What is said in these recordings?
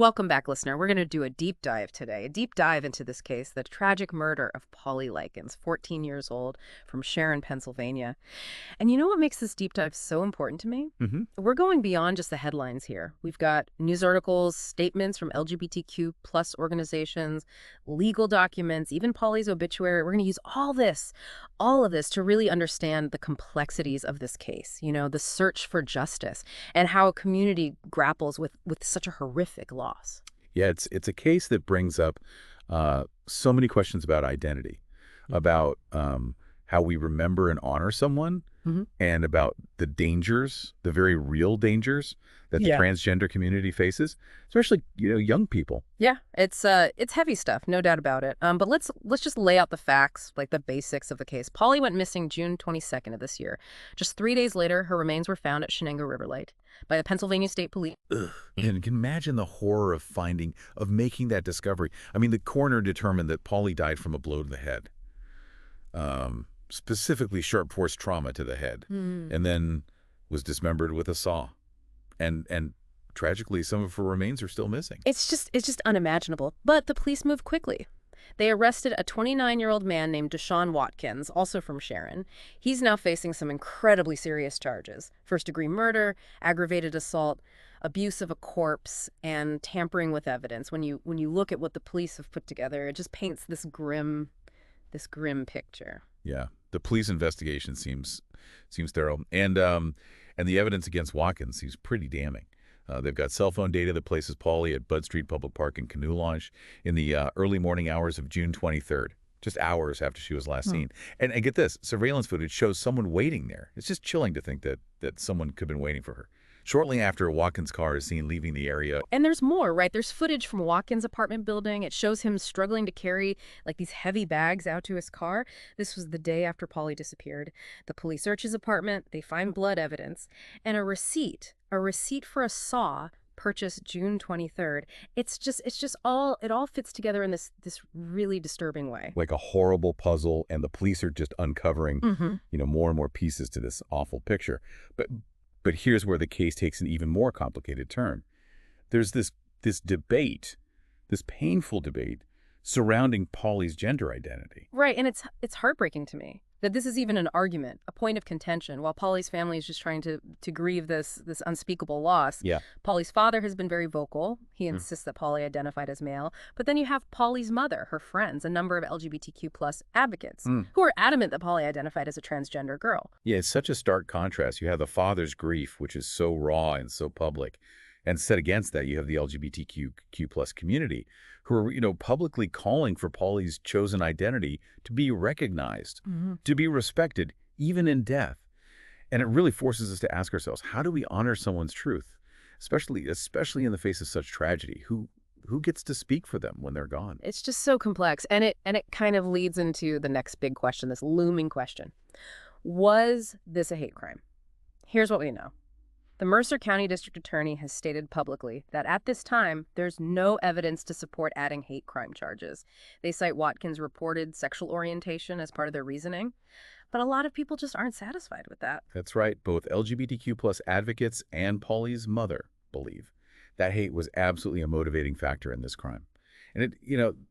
Welcome back, listener. We're going to do a deep dive today, a deep dive into this case, the tragic murder of Pauly Likens, 14 years old, from Sharon, Pennsylvania. And you know what makes this deep dive so important to me? Hmm. We're going beyond just the headlines here. We've got news articles, statements from LGBTQ plus organizations, legal documents, even Pauly's obituary. We're going to use all of this to really understand the complexities of this case, the search for justice and how a community grapples with such a horrific loss. Yeah, it's a case that brings up so many questions about identity, about how we remember and honor someone, Hmm. and about the dangers, the very real dangers that the Yeah. transgender community faces, especially young people. Yeah, it's heavy stuff, no doubt about it. But let's just lay out the facts, like the basics of the case. Pauly went missing June 22nd of this year. Just 3 days later, her remains were found at Shenango River Lake by the Pennsylvania State Police. Ugh. And can imagine the horror of making that discovery. I mean, the coroner determined that Pauly died from a blow to the head, specifically sharp force trauma to the head, and then was dismembered with a saw. And tragically, some of her remains are still missing. It's just unimaginable. But the police moved quickly. They arrested a 29-year-old man named Deshaun Watkins, also from Sharon. He's now facing some incredibly serious charges: first-degree murder, aggravated assault, abuse of a corpse, and tampering with evidence. When you look at what the police have put together, it just paints this grim picture. Yeah, the police investigation seems thorough, and the evidence against Watkins seems pretty damning. They've got cell phone data that places Pauly at Bud Street Public Park in Canoe Launch in the early morning hours of June 23rd, just hours after she was last seen. And get this, surveillance footage shows someone waiting there. It's just chilling to think that someone could have been waiting for her. Shortly after, Watkins' car is seen leaving the area. And there's more, right? There's footage from Watkins' apartment building. It shows him struggling to carry like these heavy bags out to his car. This was the day after Pauly disappeared. The police search his apartment. They find blood evidence and a receipt for a saw purchased June 23rd. It all fits together in this really disturbing way. Like a horrible puzzle, and the police are just uncovering, more and more pieces to this awful picture. But here's where the case takes an even more complicated turn. There's this debate, this painful debate, surrounding Pauly's gender identity. Right, and it's heartbreaking to me that this is even an argument, a point of contention, while Pauly's family is just trying to grieve this unspeakable loss. Yeah. Pauly's father has been very vocal. He insists that Pauly identified as male. But then you have Pauly's mother, her friends, a number of LGBTQ plus advocates who are adamant that Pauly identified as a transgender girl. Yeah, it's such a stark contrast. You have the father's grief, which is so raw and so public. And set against that, you have the LGBTQ plus community, who are, publicly calling for Pauly's chosen identity to be recognized, to be respected, even in death. And it really forces us to ask ourselves, how do we honor someone's truth, especially in the face of such tragedy? Who gets to speak for them when they're gone? It's just so complex, and it kind of leads into the next big question, this looming question. Was this a hate crime? Here's what we know. The Mercer County District Attorney has stated publicly that at this time, there's no evidence to support adding hate crime charges. They cite Watkins' reported sexual orientation as part of their reasoning, but a lot of people just aren't satisfied with that. That's right. Both LGBTQ plus advocates and Pauly's mother believe that hate was absolutely a motivating factor in this crime. And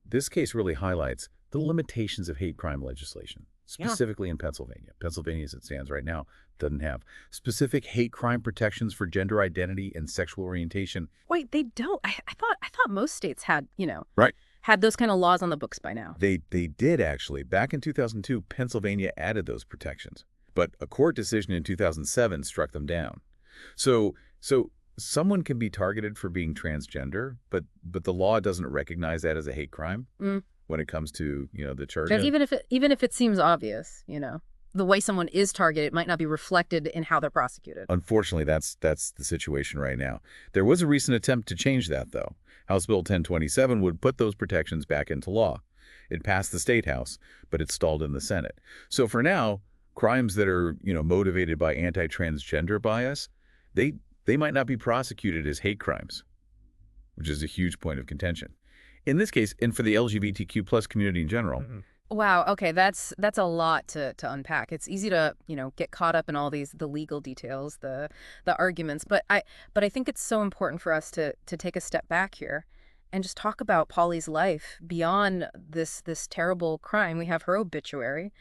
this case really highlights the limitations of hate crime legislation, specifically in Pennsylvania. Pennsylvania, as it stands right now, doesn't have specific hate crime protections for gender identity and sexual orientation. Wait, they don't? I thought most states had, Right. had those kind of laws on the books by now. They did, actually. Back in 2002, Pennsylvania added those protections. But a court decision in 2007 struck them down. So someone can be targeted for being transgender, but the law doesn't recognize that as a hate crime when it comes to, the charge. Even if it seems obvious, the way someone is targeted might not be reflected in how they're prosecuted. Unfortunately, that's the situation right now. There was a recent attempt to change that, though. House Bill 1027 would put those protections back into law. It passed the State House, but it stalled in the Senate. So for now, crimes that are, motivated by anti-transgender bias, they might not be prosecuted as hate crimes, which is a huge point of contention. In this case, and for the LGBTQ plus community in general, Wow, okay, that's a lot to unpack. It's easy to, get caught up in all the legal details, the arguments, but I think it's so important for us to take a step back here and just talk about Polly's life beyond this terrible crime. We have her obituary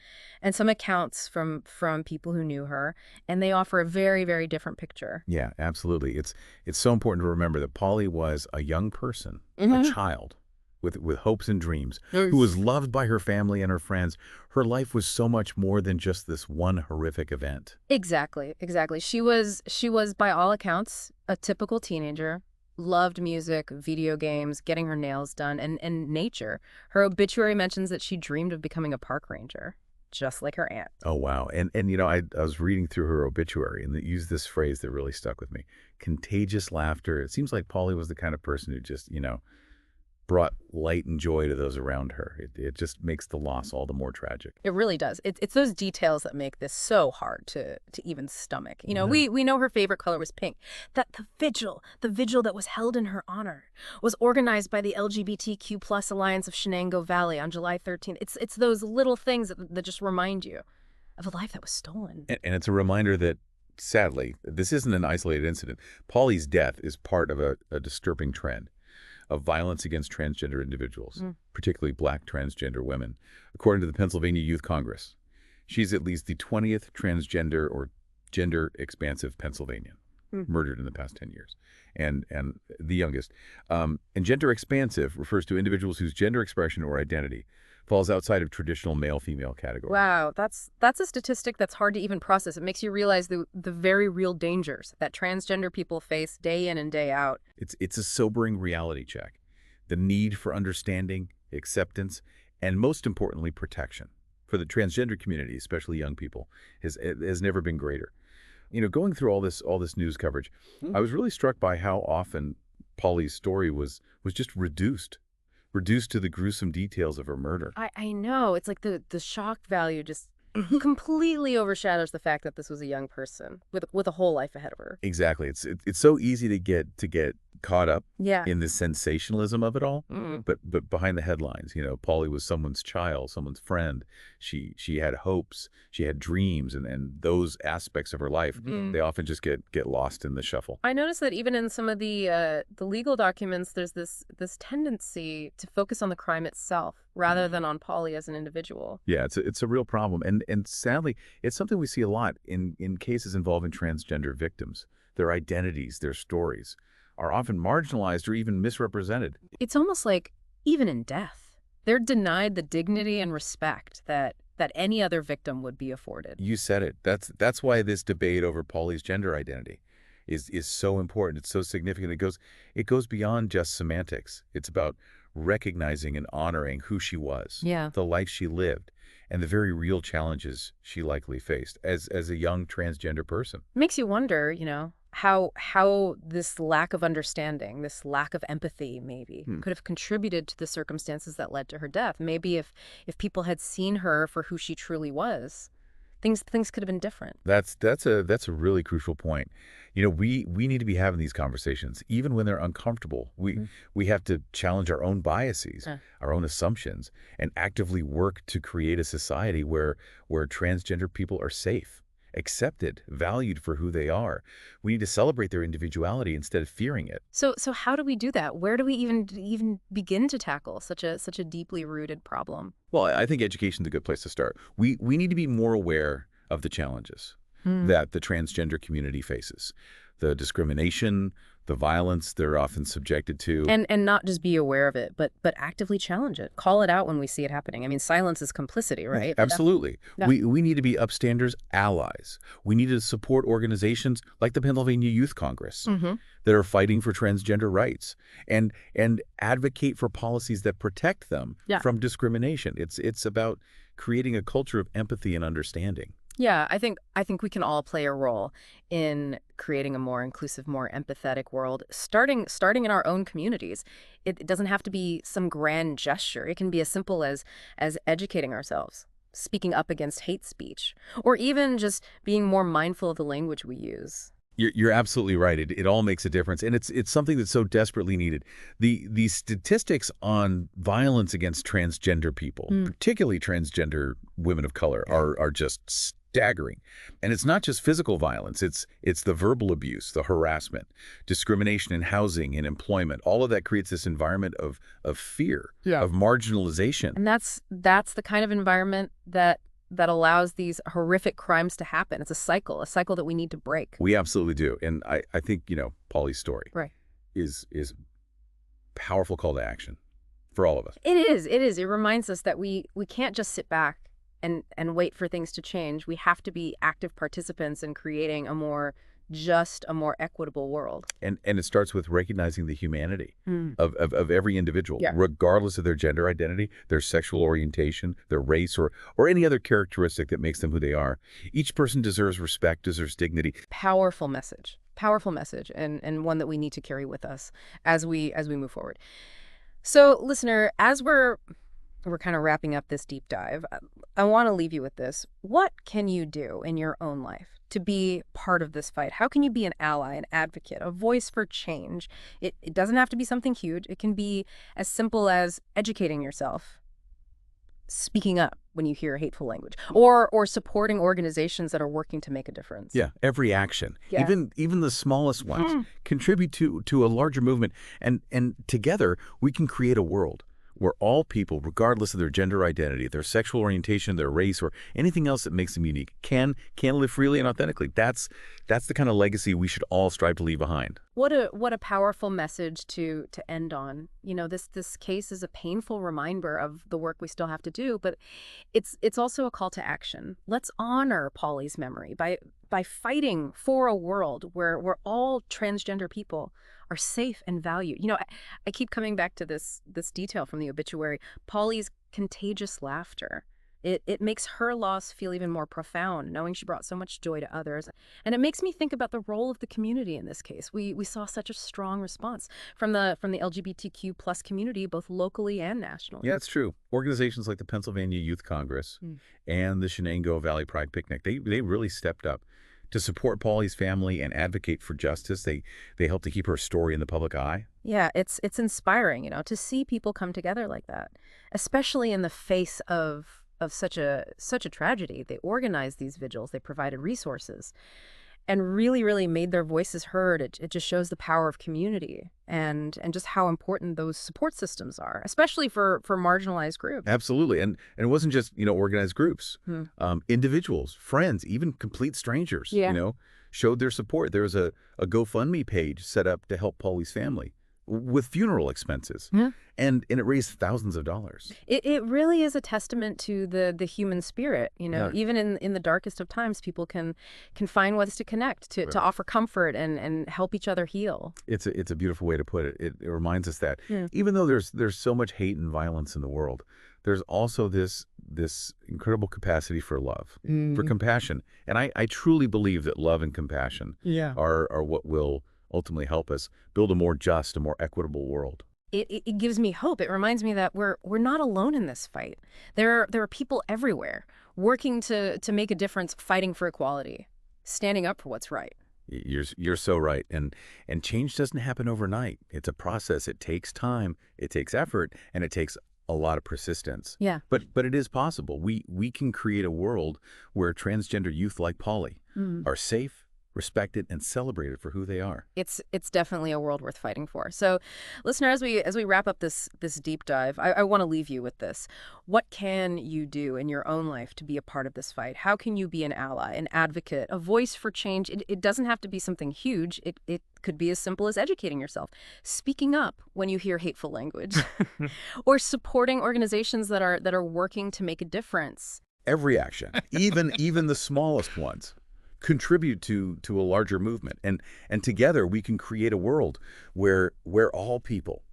and some accounts from people who knew her, and they offer a very, very different picture. Yeah, absolutely. It's so important to remember that Pauly was a young person, a Hmm. child with hopes and dreams, who was Yes. loved by her family and her friends. Her life was so much more than just this one horrific event. Exactly, exactly. She was by all accounts a typical teenager, loved music, video games, getting her nails done, and nature. Her obituary mentions that she dreamed of becoming a park ranger, just like her aunt. Oh, wow. And I was reading through her obituary and it used this phrase that really stuck with me. Contagious laughter. It seems like Pauly was the kind of person who just, brought light and joy to those around her. It just makes the loss all the more tragic. It really does. It's those details that make this so hard to even stomach. Yeah. We know her favorite color was pink. That the vigil that was held in her honor, was organized by the LGBTQ plus Alliance of Shenango Valley on July 13th. It's those little things that just remind you of a life that was stolen. And it's a reminder that, sadly, this isn't an isolated incident. Pauly's death is part of a disturbing trend of violence against transgender individuals, Mm. particularly black transgender women, according to the Pennsylvania Youth Congress. She's at least the 20th transgender or gender expansive Pennsylvanian Mm. murdered in the past 10 years, and the youngest. And gender expansive refers to individuals whose gender expression or identity falls outside of traditional male-female category. Wow, that's a statistic that's hard to even process. It makes you realize the very real dangers that transgender people face day in and day out. It's a sobering reality check. The need for understanding, acceptance, and most importantly, protection for the transgender community, especially young people, has never been greater. Going through all this news coverage, Mm. I was really struck by how often Pauly's story was just reduced to the gruesome details of her murder. I know. It's like the shock value just completely overshadows the fact that this was a young person with a whole life ahead of her. Exactly. It's so easy to get caught up Yeah. in the sensationalism of it all. Mm. But behind the headlines, Pauly was someone's child, someone's friend. She had hopes, she had dreams, and those aspects of her life, Mm. they often just get lost in the shuffle. I noticed that even in some of the legal documents, there's this tendency to focus on the crime itself rather than on Pauly as an individual. Yeah, it's a real problem, and sadly, it's something we see a lot in cases involving transgender victims. Their identities, their stories, are often marginalized or even misrepresented. It's almost like even in death, they're denied the dignity and respect that any other victim would be afforded. You said it. That's why this debate over Pauly's gender identity is so important. It's so significant. It goes beyond just semantics. It's about recognizing and honoring who she was, Yeah. the life she lived, and the very real challenges she likely faced as a young transgender person. Makes you wonder, how this lack of understanding, this lack of empathy maybe Hmm. could have contributed to the circumstances that led to her death. Maybe if people had seen her for who she truly was, things could have been different. That's a really crucial point. We need to be having these conversations even when they're uncomfortable. We have to challenge our own biases, Uh. our own assumptions, and actively work to create a society where transgender people are safe, accepted, valued for who they are. We need to celebrate their individuality instead of fearing it. So how do we do that? Where do we even begin to tackle such a deeply rooted problem? Well, I think education is a good place to start. We need to be more aware of the challenges Hmm. that the transgender community faces, the discrimination, the violence they're often subjected to. And not just be aware of it, but actively challenge it. Call it out when we see it happening. I mean, silence is complicity, right? Absolutely. Yeah. We need to be upstanders allies. We need to support organizations like the Pennsylvania Youth Congress Mm-hmm. that are fighting for transgender rights and advocate for policies that protect them Yeah. from discrimination. It's about creating a culture of empathy and understanding. Yeah, I think we can all play a role in creating a more inclusive, more empathetic world, starting in our own communities. It doesn't have to be some grand gesture. It can be as simple as educating ourselves, speaking up against hate speech, or even just being more mindful of the language we use. You're absolutely right. It all makes a difference, and it's something that's so desperately needed. The statistics on violence against transgender people, particularly transgender women of color, are just staggering. And it's not just physical violence. It's the verbal abuse, the harassment, discrimination in housing and employment. All of that creates this environment of fear, of marginalization. And that's the kind of environment that allows these horrific crimes to happen. It's a cycle that we need to break. We absolutely do. And I think, Pauly's story Right. is powerful call to action for all of us. It is. It reminds us that we can't just sit back and wait for things to change. We have to be active participants in creating a more just, a more equitable world. And it starts with recognizing the humanity of every individual, Yeah. regardless of their gender identity, their sexual orientation, their race, or any other characteristic that makes them who they are. Each person deserves respect, deserves dignity. Powerful message, and one that we need to carry with us as we move forward. So, listener, as we're kind of wrapping up this deep dive, I want to leave you with this. What can you do in your own life to be part of this fight? How can you be an ally, an advocate, a voice for change? It doesn't have to be something huge. It can be as simple as educating yourself, speaking up when you hear hateful language, or supporting organizations that are working to make a difference. Yeah, every action, Yeah. even the smallest ones, contribute to a larger movement. And together, we can create a world where all people, regardless of their gender identity, their sexual orientation, their race, or anything else that makes them unique, can live freely and authentically. That's the kind of legacy we should all strive to leave behind. What a powerful message to end on. This case is a painful reminder of the work we still have to do, but it's also a call to action. Let's honor Pauly's memory by fighting for a world where all transgender people are safe and valued. I keep coming back to this detail from the obituary. Pauly's contagious laughter. It makes her loss feel even more profound, knowing she brought so much joy to others. And it makes me think about the role of the community in this case. We saw such a strong response from the LGBTQ plus community, both locally and nationally. Yeah, it's true. Organizations like the Pennsylvania Youth Congress and the Shenango Valley Pride Picnic, they really stepped up to support Pauly's family and advocate for justice. They helped to keep her story in the public eye. Yeah, it's inspiring, to see people come together like that, especially in the face of such a tragedy. They organized these vigils, they provided resources, and really, really made their voices heard. It just shows the power of community and just how important those support systems are, especially for marginalized groups. Absolutely. And it wasn't just, organized groups. Individuals, friends, even complete strangers, showed their support. There was a GoFundMe page set up to help Pauly's family with funeral expenses. And it raised thousands of dollars. It really is a testament to the human spirit. Yeah. Even in the darkest of times, people can find ways to connect, to offer comfort and help each other heal. It's a beautiful way to put it. It reminds us that even though there's so much hate and violence in the world, there's also this incredible capacity for love, for compassion. And I truly believe that love and compassion are what will ultimately help us build a more just, a more equitable world. It gives me hope. It reminds me that we're not alone in this fight. There are people everywhere working to make a difference, fighting for equality, standing up for what's right. You're so right. And change doesn't happen overnight. It's a process. It takes time, it takes effort, and it takes a lot of persistence. Yeah. But it is possible. We can create a world where transgender youth like Pauly are safe, respected, and celebrated for who they are. It's definitely a world worth fighting for. So, listener, as we wrap up this deep dive, I want to leave you with this. What can you do in your own life to be a part of this fight? How can you be an ally, an advocate, a voice for change? It doesn't have to be something huge. It could be as simple as educating yourself, speaking up when you hear hateful language, or supporting organizations that are working to make a difference. Every action, even the smallest ones, contribute to a larger movement. And together we can create a world where all people,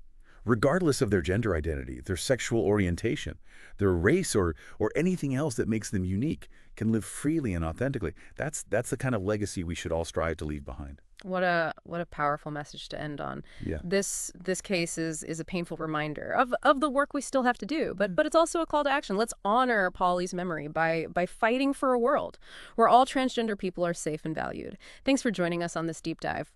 regardless of their gender identity, their sexual orientation, their race, or anything else that makes them unique, can live freely and authentically. That's the kind of legacy we should all strive to leave behind. What a powerful message to end on. Yeah. This case is a painful reminder of the work we still have to do, but it's also a call to action. Let's honor Pauly's memory by fighting for a world where all transgender people are safe and valued. Thanks for joining us on this deep dive.